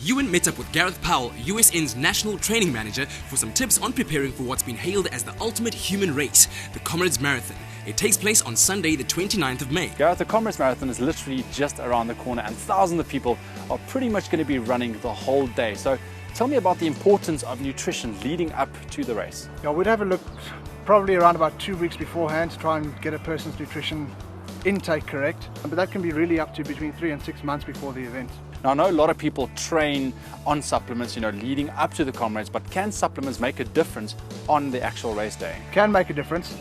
Ewan met up with Gareth Powell, USN's National Training Manager, for some tips on preparing for what's been hailed as the ultimate human race, the Comrades Marathon. It takes place on Sunday, the 29th of May. Gareth, the Comrades Marathon is literally just around the corner and thousands of people are pretty much going to be running the whole day. So tell me about the importance of nutrition leading up to the race. Yeah, we'd have a look probably around about 2 weeks beforehand to try and get a person's nutrition intake correct, but that can be really up to between 3 and 6 months before the event. Now, I know a lot of people train on supplements, leading up to the Comrades, but can supplements make a difference on the actual race day? Can make a difference,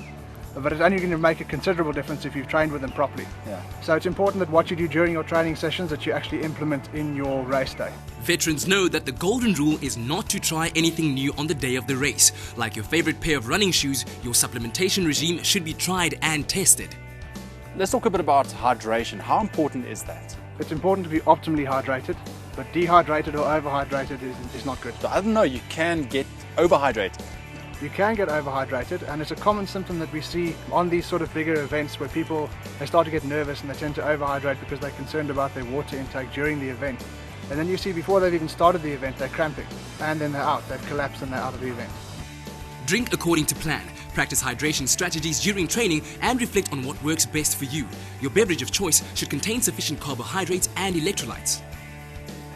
but it's only going to make a considerable difference if you've trained with them properly. Yeah. So it's important that what you do during your training sessions that you actually implement in your race day. Veterans know that the golden rule is not to try anything new on the day of the race. Like your favorite pair of running shoes, your supplementation regime should be tried and tested. Let's talk a bit about hydration. How important is that? It's important to be optimally hydrated, but dehydrated or overhydrated is not good. So I don't know, you can get overhydrated. You can get overhydrated, and it's a common symptom that we see on these sort of bigger events where they start to get nervous and they tend to overhydrate because they're concerned about their water intake during the event. And then you see before they've even started the event, they're cramping, and then they're out, they've collapsed and they're out of the event. Drink according to plan. Practice hydration strategies during training and reflect on what works best for you. Your beverage of choice should contain sufficient carbohydrates and electrolytes.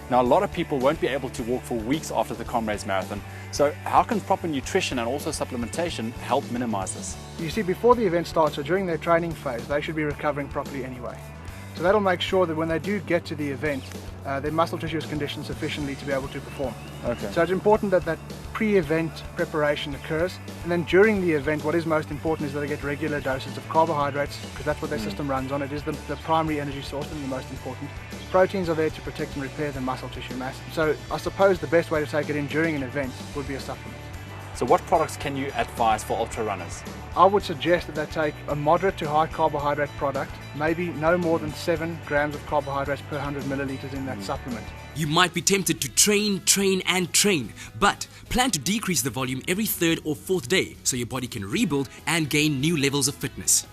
Now, a lot of people won't be able to walk for weeks after the Comrades Marathon. So how can proper nutrition and also supplementation help minimize this? You see, before the event starts or during their training phase, they should be recovering properly anyway. So that'll make sure that when they do get to the event, their muscle tissue is conditioned sufficiently to be able to perform. Okay. So it's important that pre-event preparation occurs, and then during the event what is most important is that they get regular doses of carbohydrates, because that's what their system runs on. It is the primary energy source and the most important. Proteins are there to protect and repair the muscle tissue mass. So I suppose the best way to take it in during an event would be a supplement. So what products can you advise for ultra runners? I would suggest that they take a moderate to high carbohydrate product, maybe no more than 7 grams of carbohydrates per 100 milliliters in that supplement. You might be tempted to train, but plan to decrease the volume every 3rd or 4th day so your body can rebuild and gain new levels of fitness.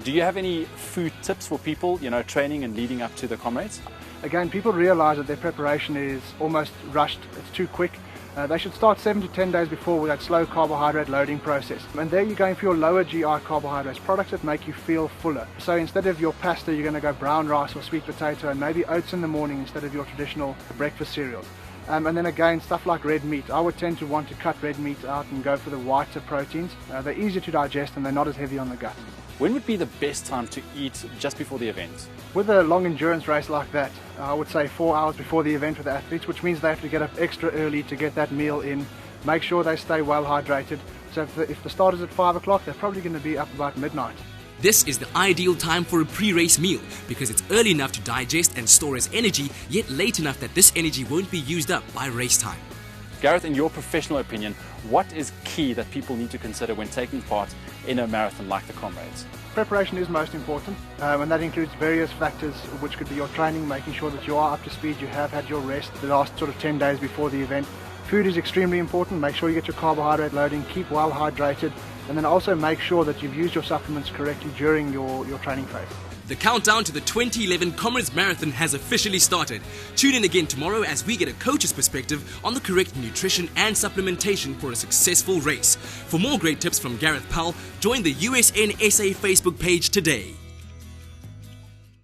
Do you have any food tips for people, training and leading up to the Comrades? Again, people realize that their preparation is almost rushed, it's too quick. They should start 7 to 10 days before with that slow carbohydrate loading process. And there you're going for your lower GI carbohydrates, products that make you feel fuller. So instead of your pasta, you're going to go brown rice or sweet potato and maybe oats in the morning instead of your traditional breakfast cereals. And then again, stuff like red meat. I would tend to want to cut red meat out and go for the whiter proteins. They're easier to digest and they're not as heavy on the gut. When would be the best time to eat just before the event? With a long endurance race like that, I would say 4 hours before the event with the athletes, which means they have to get up extra early to get that meal in, make sure they stay well hydrated. So if the start is at 5 o'clock, they're probably going to be up about midnight. This is the ideal time for a pre-race meal because it's early enough to digest and store as energy, yet late enough that this energy won't be used up by race time. Gareth, in your professional opinion, what is key that people need to consider when taking part in a marathon like the Comrades? Preparation is most important, and that includes various factors, which could be your training, making sure that you are up to speed, you have had your rest the last sort of 10 days before the event. Food is extremely important. Make sure you get your carbohydrate loading, keep well hydrated, and then also make sure that you've used your supplements correctly during your training phase. The countdown to the 2011 Comrades Marathon has officially started. Tune in again tomorrow as we get a coach's perspective on the correct nutrition and supplementation for a successful race. For more great tips from Gareth Powell, join the USN SA Facebook page today.